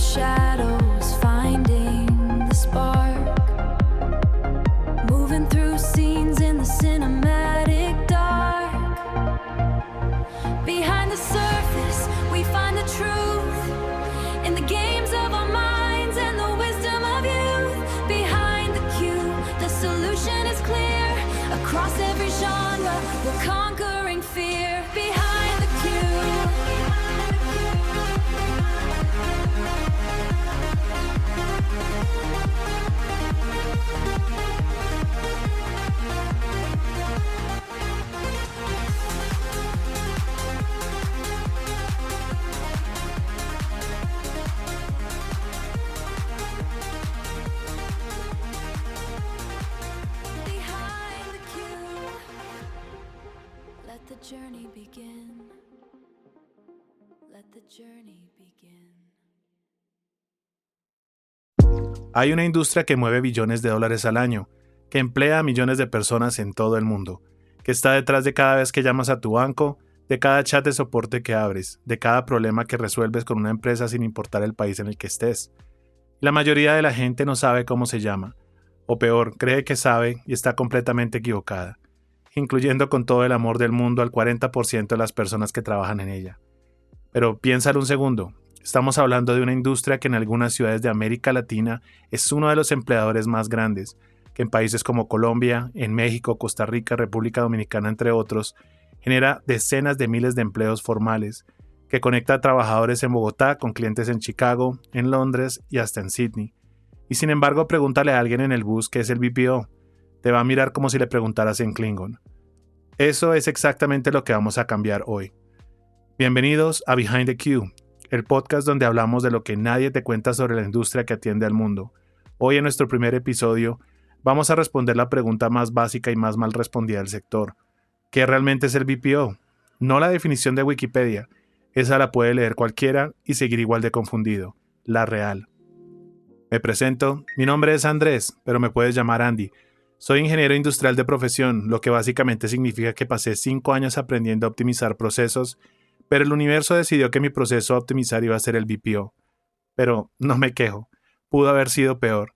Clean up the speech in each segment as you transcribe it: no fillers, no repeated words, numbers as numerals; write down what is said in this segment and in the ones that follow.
shadows, finding the spark, moving through scenes in the cinematic dark. Behind the surface, we find the truth in the games of our minds and the wisdom of youth. Behind the cue, the solution is clear. Across every genre, we're conquering fear. Behind the cue. Journey begin. Let the journey begin. Hay una industria que mueve billones de dólares al año, que emplea a millones de personas en todo el mundo, que está detrás de cada vez que llamas a tu banco, de cada chat de soporte que abres, de cada problema que resuelves con una empresa sin importar el país en el que estés. La mayoría de la gente no sabe cómo se llama, o peor, cree que sabe y está completamente equivocada, incluyendo con todo el amor del mundo al 40% de las personas que trabajan en ella. Pero piénsalo un segundo, estamos hablando de una industria que en algunas ciudades de América Latina es uno de los empleadores más grandes, que en países como Colombia, en México, Costa Rica, República Dominicana, entre otros, genera decenas de miles de empleos formales, que conecta a trabajadores en Bogotá con clientes en Chicago, en Londres y hasta en Sydney. Y sin embargo, pregúntale a alguien en el bus qué es el BPO. Te va a mirar como si le preguntaras en Klingon. Eso es exactamente lo que vamos a cambiar hoy. Bienvenidos a Behind the Cue, el podcast donde hablamos de lo que nadie te cuenta sobre la industria que atiende al mundo. Hoy en nuestro primer episodio vamos a responder la pregunta más básica y más mal respondida del sector. ¿Qué realmente es el BPO? No la definición de Wikipedia. Esa la puede leer cualquiera y seguir igual de confundido. La real. Me presento, mi nombre es Andrés, pero me puedes llamar Andy. Soy ingeniero industrial de profesión, lo que básicamente significa que pasé 5 años aprendiendo a optimizar procesos, pero el universo decidió que mi proceso a optimizar iba a ser el BPO. Pero no me quejo, pudo haber sido peor.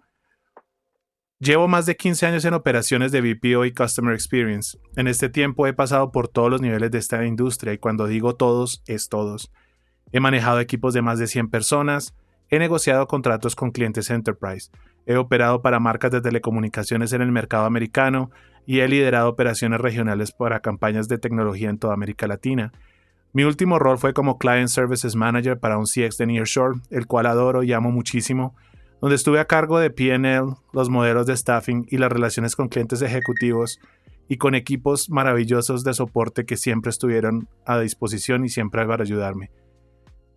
Llevo más de 15 años en operaciones de BPO y Customer Experience. En este tiempo he pasado por todos los niveles de esta industria y cuando digo todos, es todos. He manejado equipos de más de 100 personas, he negociado contratos con clientes Enterprise, he operado para marcas de telecomunicaciones en el mercado americano y he liderado operaciones regionales para campañas de tecnología en toda América Latina. Mi último rol fue como Client Services Manager para un CX de Nearshore, el cual adoro y amo muchísimo, donde estuve a cargo de P&L, los modelos de staffing y las relaciones con clientes ejecutivos y con equipos maravillosos de soporte que siempre estuvieron a disposición y siempre para ayudarme.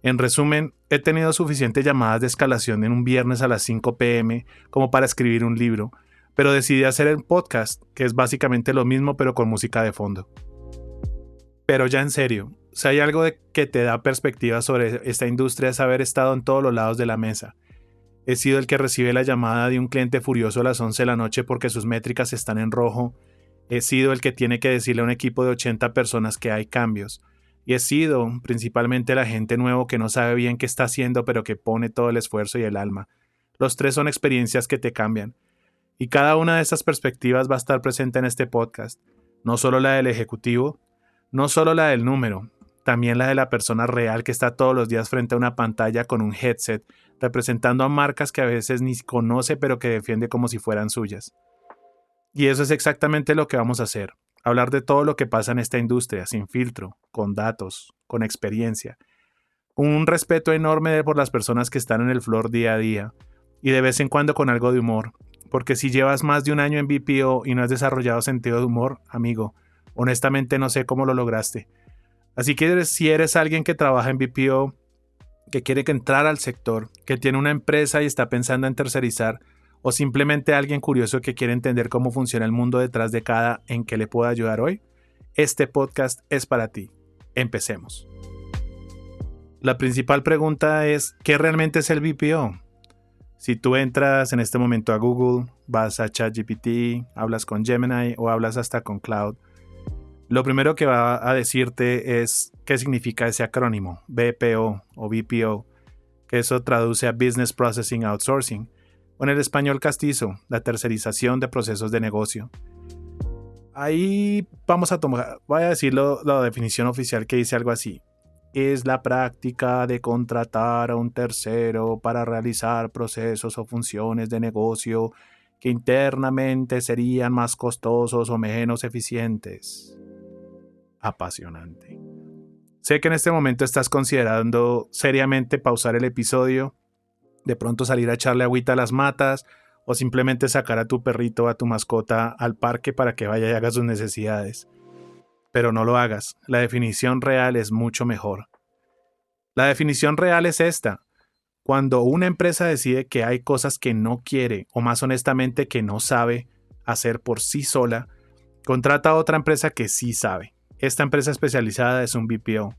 En resumen, he tenido suficientes llamadas de escalación en un viernes a las 5 p.m. como para escribir un libro, pero decidí hacer el podcast, que es básicamente lo mismo pero con música de fondo. Pero ya en serio, si hay algo que te da perspectiva sobre esta industria es haber estado en todos los lados de la mesa. He sido el que recibe la llamada de un cliente furioso a las 11 de la noche porque sus métricas están en rojo. He sido el que tiene que decirle a un equipo de 80 personas que hay cambios. Y he sido principalmente el agente nuevo que no sabe bien qué está haciendo pero que pone todo el esfuerzo y el alma. Los tres son experiencias que te cambian. Y cada una de estas perspectivas va a estar presente en este podcast. No solo la del ejecutivo, no solo la del número, también la de la persona real que está todos los días frente a una pantalla con un headset, representando a marcas que a veces ni conoce pero que defiende como si fueran suyas. Y eso es exactamente lo que vamos a hacer. Hablar de todo lo que pasa en esta industria, sin filtro, con datos, con experiencia. Un respeto enorme por las personas que están en el floor día a día y de vez en cuando con algo de humor, porque si llevas más de un año en BPO y no has desarrollado sentido de humor, amigo, honestamente no sé cómo lo lograste. Así que si eres alguien que trabaja en BPO, que quiere entrar al sector, que tiene una empresa y está pensando en tercerizar, o simplemente alguien curioso que quiere entender cómo funciona el mundo detrás de cada en que le pueda ayudar hoy, este podcast es para ti. Empecemos. La principal pregunta es, ¿qué realmente es el BPO? Si tú entras en este momento a Google, vas a ChatGPT, hablas con Gemini o hablas hasta con Cloud, lo primero que va a decirte es qué significa ese acrónimo, BPO o BPO. que eso traduce a Business Processing Outsourcing, o en el español castizo, la tercerización de procesos de negocio. Ahí voy a decir la definición oficial que dice algo así. Es la práctica de contratar a un tercero para realizar procesos o funciones de negocio que internamente serían más costosos o menos eficientes. Apasionante. Sé que en este momento estás considerando seriamente pausar el episodio, de pronto salir a echarle agüita a las matas o simplemente sacar a tu perrito o a tu mascota al parque para que vaya y haga sus necesidades. Pero no lo hagas, la definición real es mucho mejor. La definición real es esta: cuando una empresa decide que hay cosas que no quiere, o más honestamente que no sabe hacer por sí sola, contrata a otra empresa que sí sabe. Esta empresa especializada es un BPO.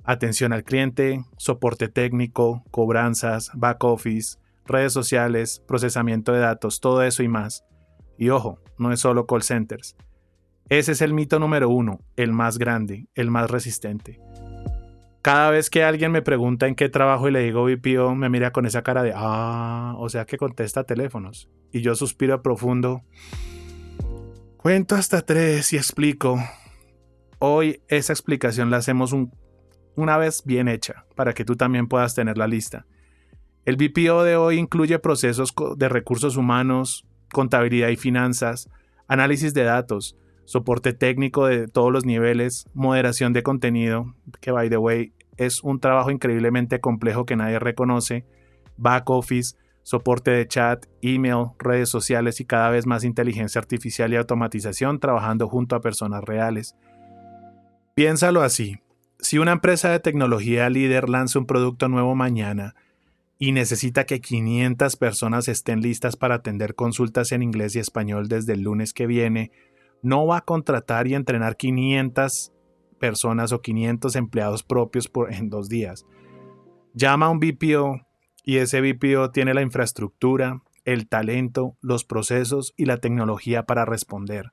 Atención al cliente, soporte técnico, cobranzas, back office, redes sociales, procesamiento de datos, todo eso y más. Y ojo, no es solo call centers. Ese es el mito número 1, el más grande, el más resistente. Cada vez que alguien me pregunta en qué trabajo y le digo BPO, me mira con esa cara de o sea que contesta teléfonos. Y yo suspiro profundo, cuento hasta 3 y explico. Hoy esa explicación la hacemos una vez bien hecha, para que tú también puedas tener la lista. El BPO de hoy incluye procesos de recursos humanos, contabilidad y finanzas, análisis de datos, soporte técnico de todos los niveles, moderación de contenido, que by the way es un trabajo increíblemente complejo que nadie reconoce, back office, soporte de chat, email, redes sociales y cada vez más inteligencia artificial y automatización trabajando junto a personas reales. Piénsalo así: si una empresa de tecnología líder lanza un producto nuevo mañana y necesita que 500 personas estén listas para atender consultas en inglés y español desde el lunes que viene, no va a contratar y entrenar 500 personas o 500 empleados propios en 2 días. Llama a un BPO y ese BPO tiene la infraestructura, el talento, los procesos y la tecnología para responder.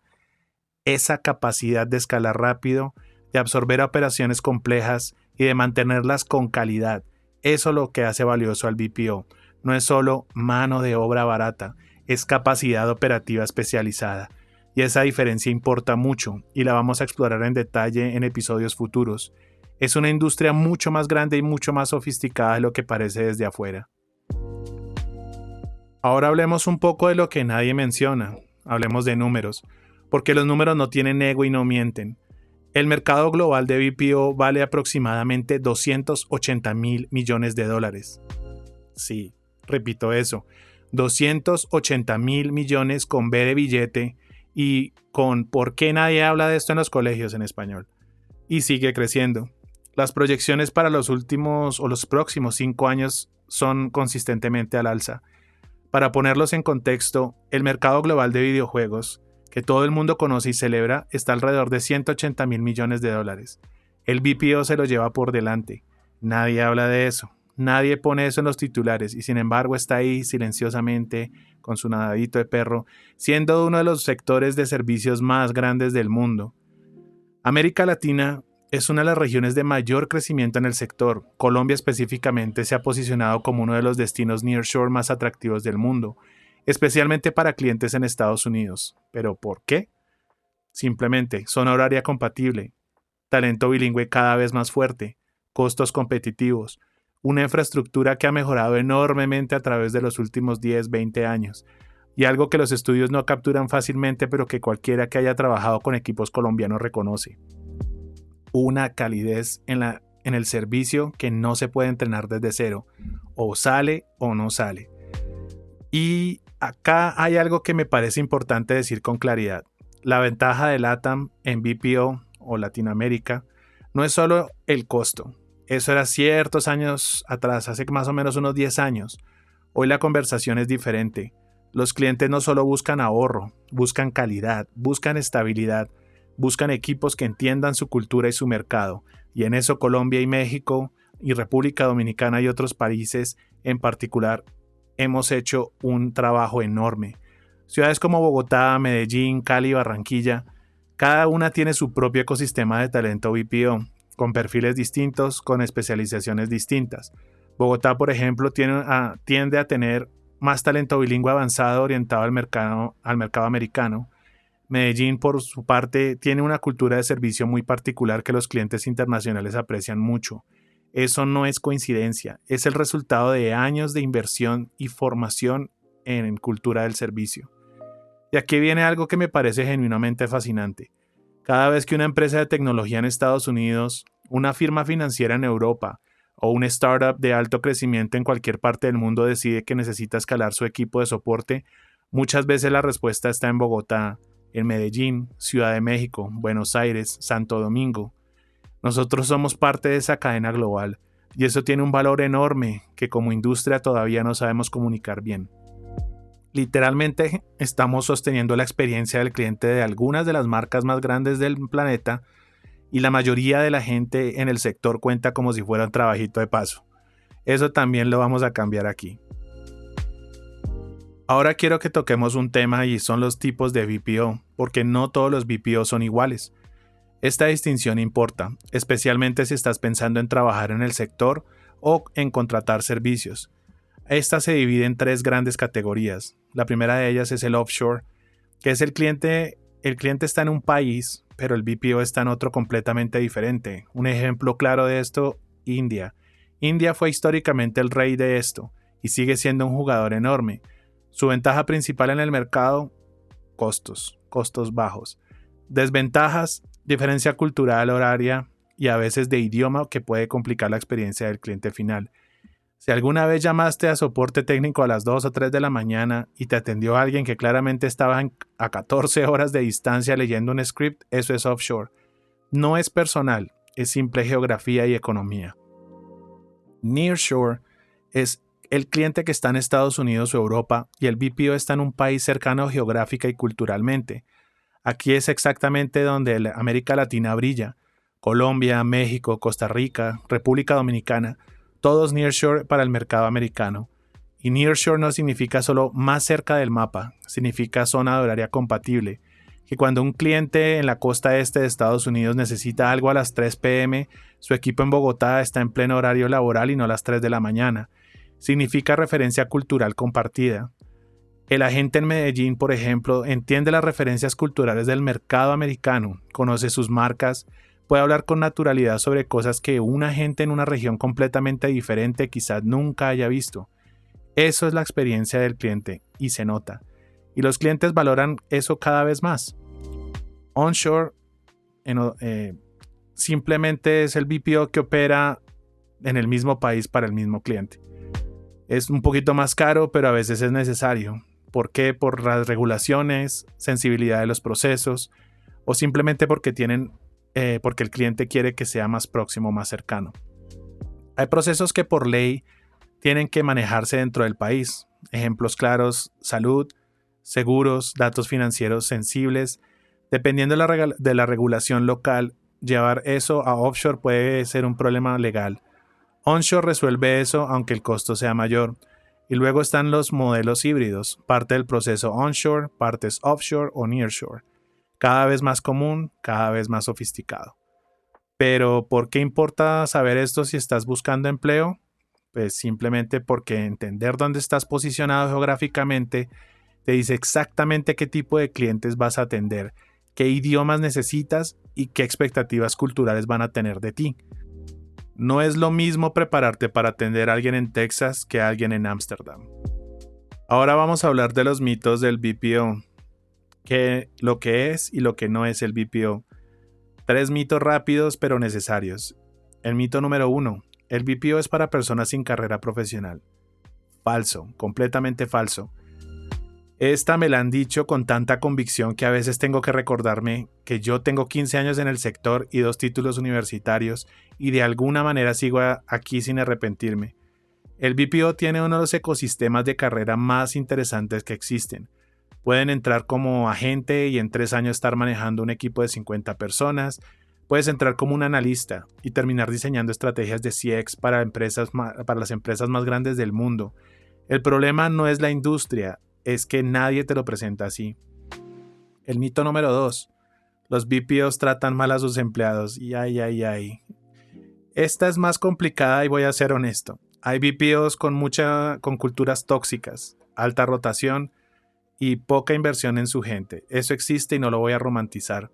Esa capacidad de escalar rápido, de absorber operaciones complejas y de mantenerlas con calidad, eso es lo que hace valioso al BPO. No es solo mano de obra barata, es capacidad operativa especializada. Y esa diferencia importa mucho y la vamos a explorar en detalle en episodios futuros. Es una industria mucho más grande y mucho más sofisticada de lo que parece desde afuera. Ahora hablemos un poco de lo que nadie menciona. Hablemos de números, porque los números no tienen ego y no mienten. El mercado global de BPO vale aproximadamente $280,000 millones. Sí, repito eso, 280,000 millones con B de billete y con ¿por qué nadie habla de esto en los colegios en español? Y sigue creciendo. Las proyecciones para los últimos o los próximos 5 años son consistentemente al alza. Para ponerlos en contexto, el mercado global de videojuegos, que todo el mundo conoce y celebra, está alrededor de $180,000 millones. El BPO se lo lleva por delante. Nadie habla de eso. Nadie pone eso en los titulares y sin embargo está ahí silenciosamente con su nadadito de perro, siendo uno de los sectores de servicios más grandes del mundo. América Latina es una de las regiones de mayor crecimiento en el sector. Colombia específicamente se ha posicionado como uno de los destinos nearshore más atractivos del mundo, especialmente para clientes en Estados Unidos. ¿Pero por qué? Simplemente, zona horaria compatible, talento bilingüe cada vez más fuerte, costos competitivos, una infraestructura que ha mejorado enormemente a través de los últimos 10-20 años, y algo que los estudios no capturan fácilmente pero que cualquiera que haya trabajado con equipos colombianos reconoce. Una calidez en el servicio que no se puede entrenar desde cero, o sale o no sale. Y acá hay algo que me parece importante decir con claridad. La ventaja de LATAM en BPO o Latinoamérica no es solo el costo. Eso era ciertos años atrás, hace más o menos unos 10 años. Hoy la conversación es diferente. Los clientes no solo buscan ahorro, buscan calidad, buscan estabilidad, buscan equipos que entiendan su cultura y su mercado. Y en eso Colombia y México y República Dominicana y otros países en particular hemos hecho un trabajo enorme. Ciudades como Bogotá, Medellín, Cali y Barranquilla, cada una tiene su propio ecosistema de talento BPO, con perfiles distintos, con especializaciones distintas. Bogotá, por ejemplo, tiende a tener más talento bilingüe avanzado orientado al mercado americano. Medellín, por su parte, tiene una cultura de servicio muy particular que los clientes internacionales aprecian mucho. Eso no es coincidencia, es el resultado de años de inversión y formación en cultura del servicio. Y aquí viene algo que me parece genuinamente fascinante. Cada vez que una empresa de tecnología en Estados Unidos, una firma financiera en Europa o un startup de alto crecimiento en cualquier parte del mundo decide que necesita escalar su equipo de soporte, muchas veces la respuesta está en Bogotá, en Medellín, Ciudad de México, Buenos Aires, Santo Domingo. Nosotros somos parte de esa cadena global y eso tiene un valor enorme que como industria todavía no sabemos comunicar bien. Literalmente estamos sosteniendo la experiencia del cliente de algunas de las marcas más grandes del planeta y la mayoría de la gente en el sector cuenta como si fuera un trabajito de paso. Eso también lo vamos a cambiar aquí. Ahora quiero que toquemos un tema y son los tipos de BPO, porque no todos los BPO son iguales. Esta distinción importa, especialmente si estás pensando en trabajar en el sector o en contratar servicios. Esta se divide en 3 grandes categorías. La primera de ellas es el offshore, que es el cliente está en un país, pero el BPO está en otro completamente diferente. Un ejemplo claro de esto, India. India fue históricamente el rey de esto y sigue siendo un jugador enorme. Su ventaja principal en el mercado, costos bajos. Desventajas, diferencia cultural, horaria y a veces de idioma que puede complicar la experiencia del cliente final. Si alguna vez llamaste a soporte técnico a las 2 o 3 de la mañana y te atendió alguien que claramente estaba a 14 horas de distancia leyendo un script, eso es offshore. No es personal, es simple geografía y economía. Nearshore es el cliente que está en Estados Unidos o Europa y el BPO está en un país cercano geográfica y culturalmente. Aquí es exactamente donde la América Latina brilla. Colombia, México, Costa Rica, República Dominicana, todos nearshore para el mercado americano. Y nearshore no significa solo más cerca del mapa, significa zona de horaria compatible. Que cuando un cliente en la costa este de Estados Unidos necesita algo a las 3 p.m., su equipo en Bogotá está en pleno horario laboral y no a las 3 de la mañana. Significa referencia cultural compartida. El agente en Medellín, por ejemplo, entiende las referencias culturales del mercado americano, conoce sus marcas, puede hablar con naturalidad sobre cosas que un agente en una región completamente diferente quizás nunca haya visto. Eso es la experiencia del cliente y se nota. Y los clientes valoran eso cada vez más. Onshore simplemente es el BPO que opera en el mismo país para el mismo cliente. Es un poquito más caro, pero a veces es necesario. ¿Por qué? Por las regulaciones, sensibilidad de los procesos o simplemente porque el cliente quiere que sea más próximo, más cercano. Hay procesos que por ley tienen que manejarse dentro del país. Ejemplos claros, salud, seguros, datos financieros sensibles. Dependiendo de la regulación local, llevar eso a offshore puede ser un problema legal. Onshore resuelve eso aunque el costo sea mayor. Y luego están los modelos híbridos, parte del proceso onshore, partes offshore o nearshore. Cada vez más común, cada vez más sofisticado. Pero, ¿por qué importa saber esto si estás buscando empleo? Pues simplemente porque entender dónde estás posicionado geográficamente te dice exactamente qué tipo de clientes vas a atender, qué idiomas necesitas y qué expectativas culturales van a tener de ti. No es lo mismo prepararte para atender a alguien en Texas que a alguien en Ámsterdam. Ahora vamos a hablar de los mitos del BPO, lo que es y lo que no es el BPO. 3 mitos rápidos pero necesarios. El mito número 1. El BPO es para personas sin carrera profesional. Falso, completamente falso. Esta me la han dicho con tanta convicción que a veces tengo que recordarme que yo tengo 15 años en el sector y 2 títulos universitarios y de alguna manera sigo aquí sin arrepentirme. El BPO tiene uno de los ecosistemas de carrera más interesantes que existen. Pueden entrar como agente y en 3 años estar manejando un equipo de 50 personas. Puedes entrar como un analista y terminar diseñando estrategias de CX para las empresas más grandes del mundo. El problema no es la industria, es que nadie te lo presenta así. El mito número 2. Los BPOs tratan mal a sus empleados. Y ay. Esta es más complicada y voy a ser honesto. Hay BPOs con culturas tóxicas, alta rotación y poca inversión en su gente. Eso existe y no lo voy a romantizar.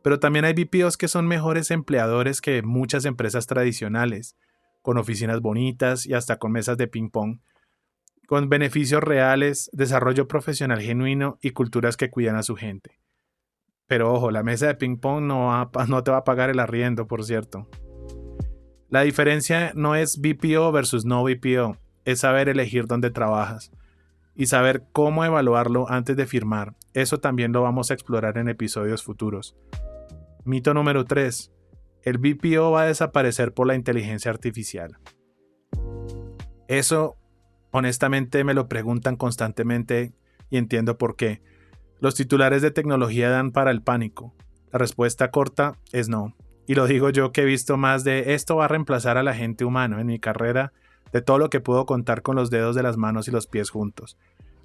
Pero también hay BPOs que son mejores empleadores que muchas empresas tradicionales, con oficinas bonitas y hasta con mesas de ping pong, con beneficios reales, desarrollo profesional genuino y culturas que cuidan a su gente. Pero ojo, la mesa de ping pong no te va a pagar el arriendo, por cierto. La diferencia no es BPO versus no BPO, es saber elegir dónde trabajas y saber cómo evaluarlo antes de firmar. Eso también lo vamos a explorar en episodios futuros. Mito número 3. El BPO va a desaparecer por la inteligencia artificial. Eso, honestamente, me lo preguntan constantemente y entiendo por qué. Los titulares de tecnología dan para el pánico. La respuesta corta es no. Y lo digo yo que he visto más de esto va a reemplazar al agente humano en mi carrera, de todo lo que puedo contar con los dedos de las manos y los pies juntos.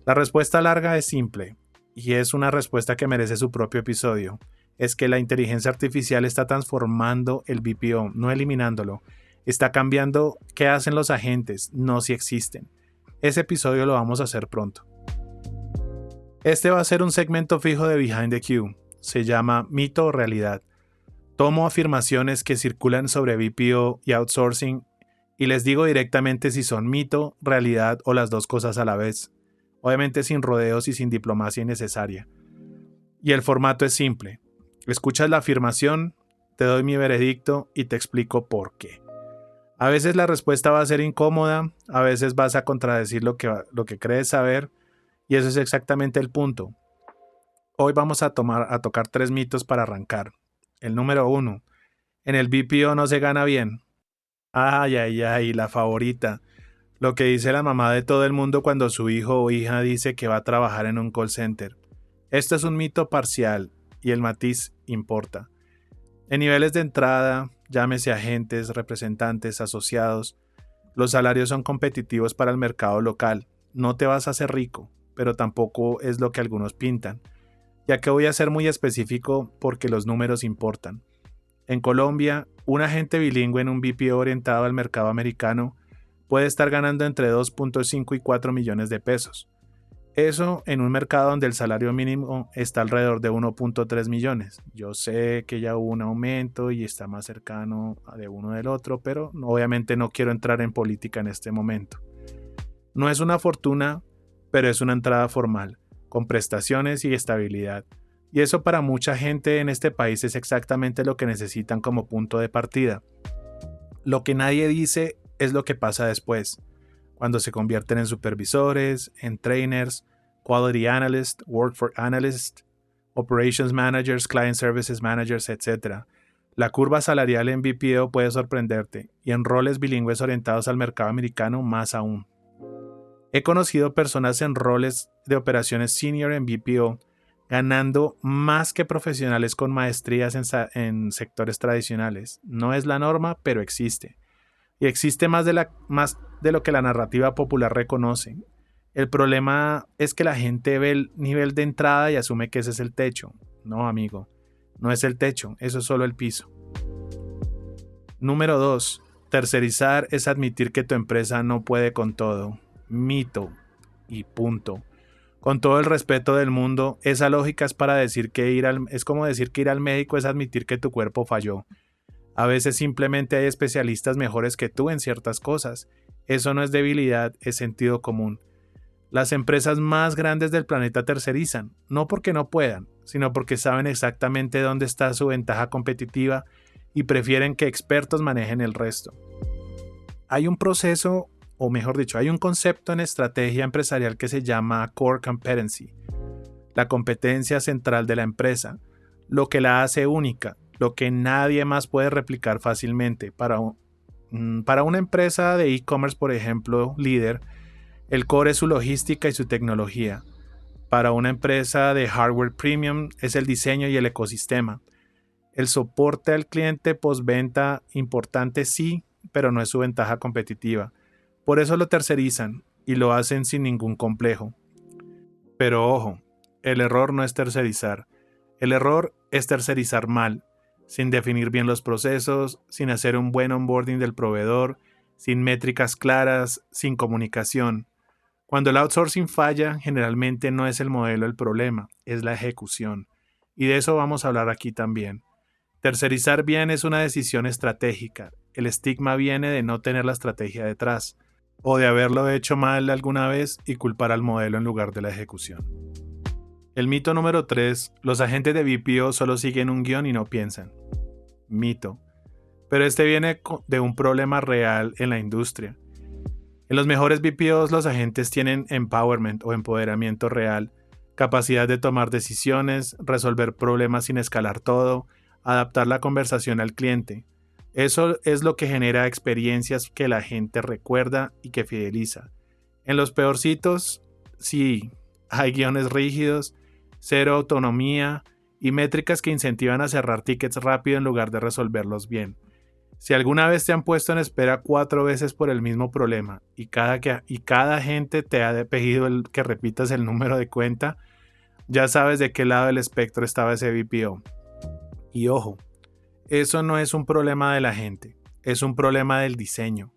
La respuesta larga es simple, y es una respuesta que merece su propio episodio. Es que la inteligencia artificial está transformando el BPO, no eliminándolo. Está cambiando qué hacen los agentes, no si existen. Ese episodio lo vamos a hacer pronto. Este va a ser un segmento fijo de Behind the Cue. Se llama Mito o Realidad. Tomo afirmaciones que circulan sobre BPO y outsourcing y les digo directamente si son mito, realidad o las dos cosas a la vez. Obviamente sin rodeos y sin diplomacia innecesaria. Y el formato es simple. Escuchas la afirmación, te doy mi veredicto y te explico por qué. A veces la respuesta va a ser incómoda, a veces vas a contradecir lo que crees saber y eso es exactamente el punto. Hoy vamos a tocar 3 mitos para arrancar. El número 1. En el BPO no se gana bien. Ay, la favorita. Lo que dice la mamá de todo el mundo cuando su hijo o hija dice que va a trabajar en un call center. Esto es un mito parcial y el matiz importa. En niveles de entrada, llámese agentes, representantes, asociados, los salarios son competitivos para el mercado local. No te vas a hacer rico, pero tampoco es lo que algunos pintan. Ya que voy a ser muy específico porque los números importan. En Colombia, un agente bilingüe en un BPO orientado al mercado americano puede estar ganando entre 2.5 y 4 millones de pesos. Eso en un mercado donde el salario mínimo está alrededor de 1.3 millones. Yo sé que ya hubo un aumento y está más cercano de uno del otro, pero obviamente no quiero entrar en política en este momento. No es una fortuna, pero es una entrada formal, con prestaciones y estabilidad. Y eso para mucha gente en este país es exactamente lo que necesitan como punto de partida. Lo que nadie dice es lo que pasa después, cuando se convierten en supervisores, en trainers, quality analyst, workforce analyst, operations managers, client services managers, etc. La curva salarial en BPO puede sorprenderte y en roles bilingües orientados al mercado americano más aún. He conocido personas en roles de operaciones senior en BPO ganando más que profesionales con maestrías en sectores tradicionales. No es la norma, pero existe. Y existe más de lo que la narrativa popular reconoce. El problema es que la gente ve el nivel de entrada y asume que ese es el techo. No, amigo, no es el techo, eso es solo el piso. Número 2. Tercerizar es admitir que tu empresa no puede con todo. Mito y punto. Con todo el respeto del mundo, esa lógica es para decir que es como decir que ir al médico es admitir que tu cuerpo falló. A veces simplemente hay especialistas mejores que tú en ciertas cosas. Eso no es debilidad, es sentido común. Las empresas más grandes del planeta tercerizan, no porque no puedan, sino porque saben exactamente dónde está su ventaja competitiva y prefieren que expertos manejen el resto. Hay un proceso, o mejor dicho, hay un concepto en estrategia empresarial que se llama Core Competency, la competencia central de la empresa, lo que la hace única, lo que nadie más puede replicar fácilmente. Para una empresa de e-commerce, por ejemplo, líder, el core es su logística y su tecnología. Para una empresa de hardware premium es el diseño y el ecosistema. El soporte al cliente postventa importante sí, pero no es su ventaja competitiva. Por eso lo tercerizan y lo hacen sin ningún complejo. Pero ojo, el error no es tercerizar. El error es tercerizar mal, sin definir bien los procesos, sin hacer un buen onboarding del proveedor, sin métricas claras, sin comunicación. Cuando el outsourcing falla, generalmente no es el modelo el problema, es la ejecución. Y de eso vamos a hablar aquí también. Tercerizar bien es una decisión estratégica. El estigma viene de no tener la estrategia detrás, o de haberlo hecho mal alguna vez y culpar al modelo en lugar de la ejecución. El mito número 3, los agentes de BPO solo siguen un guión y no piensan. Mito. Pero este viene de un problema real en la industria. En los mejores BPOs los agentes tienen empowerment o empoderamiento real, capacidad de tomar decisiones, resolver problemas sin escalar todo, adaptar la conversación al cliente. Eso es lo que genera experiencias que la gente recuerda y que fideliza. En los peorcitos, sí, hay guiones rígidos, cero autonomía y métricas que incentivan a cerrar tickets rápido en lugar de resolverlos bien. Si alguna vez te han puesto en espera 4 veces por el mismo problema y cada agente te ha pedido que repitas el número de cuenta, ya sabes de qué lado del espectro estaba ese BPO. Y ojo, eso no es un problema de la gente, es un problema del diseño.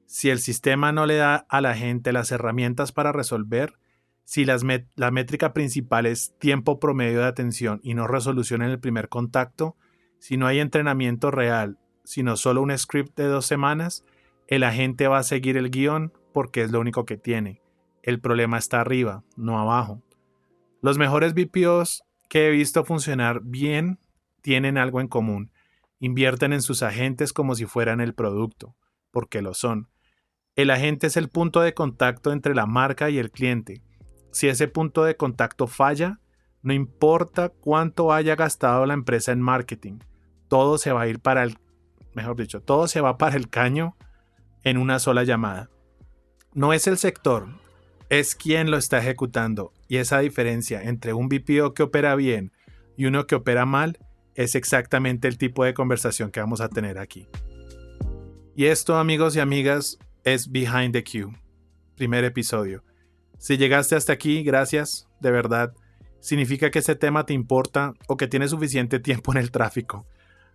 Si el sistema no le da a la gente las herramientas para resolver, si la métrica principal es tiempo promedio de atención y no resolución en el primer contacto, si no hay entrenamiento real, sino solo un script de 2 semanas, el agente va a seguir el guión porque es lo único que tiene. El problema está arriba, no abajo. Los mejores BPOs que he visto funcionar bien tienen algo en común. Invierten en sus agentes como si fueran el producto, porque lo son. El agente es el punto de contacto entre la marca y el cliente. Si ese punto de contacto falla, no importa cuánto haya gastado la empresa en marketing, todo se va para el caño en una sola llamada. No es el sector, es quien lo está ejecutando, y esa diferencia entre un BPO que opera bien y uno que opera mal es exactamente el tipo de conversación que vamos a tener aquí. Y esto, amigos y amigas, es Behind the Queue, primer episodio. Si llegaste hasta aquí, gracias, de verdad. Significa que este tema te importa o que tienes suficiente tiempo en el tráfico.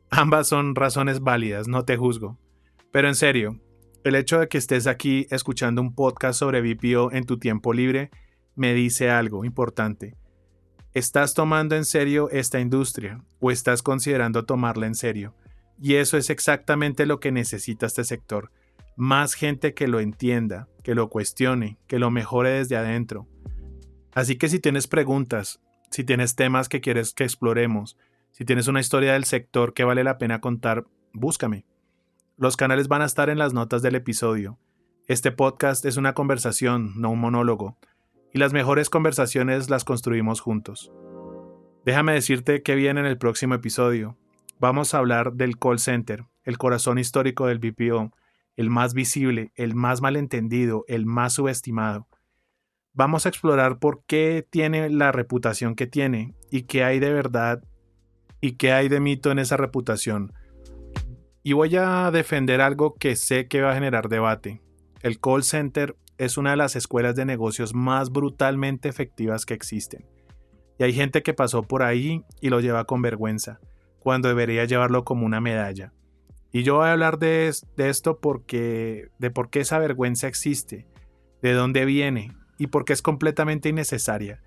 Ambas son razones válidas, no te juzgo. Pero en serio, el hecho de que estés aquí escuchando un podcast sobre BPO en tu tiempo libre me dice algo importante. ¿Estás tomando en serio esta industria o estás considerando tomarla en serio? Y eso es exactamente lo que necesita este sector. Más gente que lo entienda, que lo cuestione, que lo mejore desde adentro. Así que si tienes preguntas, si tienes temas que quieres que exploremos, si tienes una historia del sector que vale la pena contar, búscame. Los canales van a estar en las notas del episodio. Este podcast es una conversación, no un monólogo. Y las mejores conversaciones las construimos juntos. Déjame decirte que viene en el próximo episodio. Vamos a hablar del call center, el corazón histórico del BPO, el más visible, el más malentendido, el más subestimado. Vamos a explorar por qué tiene la reputación que tiene y qué hay de verdad y qué hay de mito en esa reputación. Y voy a defender algo que sé que va a generar debate. El call center es una de las escuelas de negocios más brutalmente efectivas que existen. Y hay gente que pasó por ahí y lo lleva con vergüenza, cuando debería llevarlo como una medalla. Y yo voy a hablar de esto de por qué esa vergüenza existe, de dónde viene y por qué es completamente innecesaria.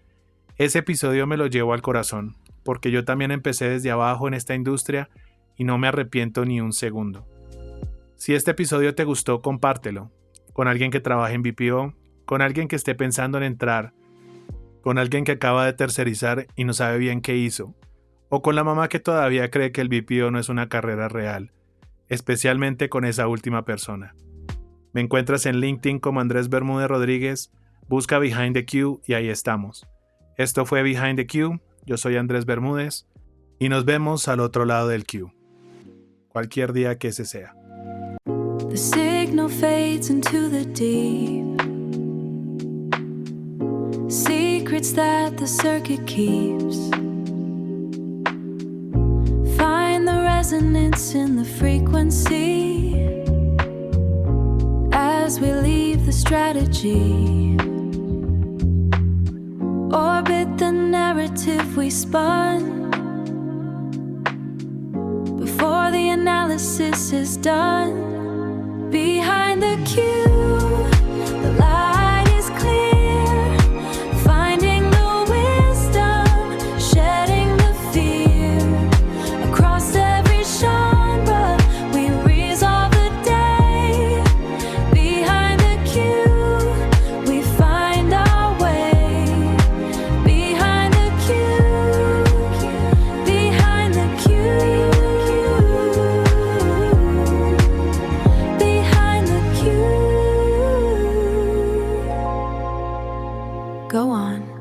Ese episodio me lo llevo al corazón, porque yo también empecé desde abajo en esta industria y no me arrepiento ni un segundo. Si este episodio te gustó, compártelo. Con alguien que trabaje en BPO, con alguien que esté pensando en entrar, con alguien que acaba de tercerizar y no sabe bien qué hizo, o con la mamá que todavía cree que el BPO no es una carrera real, especialmente con esa última persona. Me encuentras en LinkedIn como Andrés Bermúdez Rodríguez, busca Behind the Queue y ahí estamos. Esto fue Behind the Queue, yo soy Andrés Bermúdez y nos vemos al otro lado del queue, cualquier día que ese sea. The signal fades into the deep. Secrets that the circuit keeps. Find the resonance in the frequency as we leave the strategy. Orbit the narrative we spun before the analysis is done. Behind the queue, the light is clear. Finding the wisdom, shedding the fear. Across every genre, we resolve the day. Behind the queue, we find our way. Behind the queue, behind the queue, behind the queue. Go on.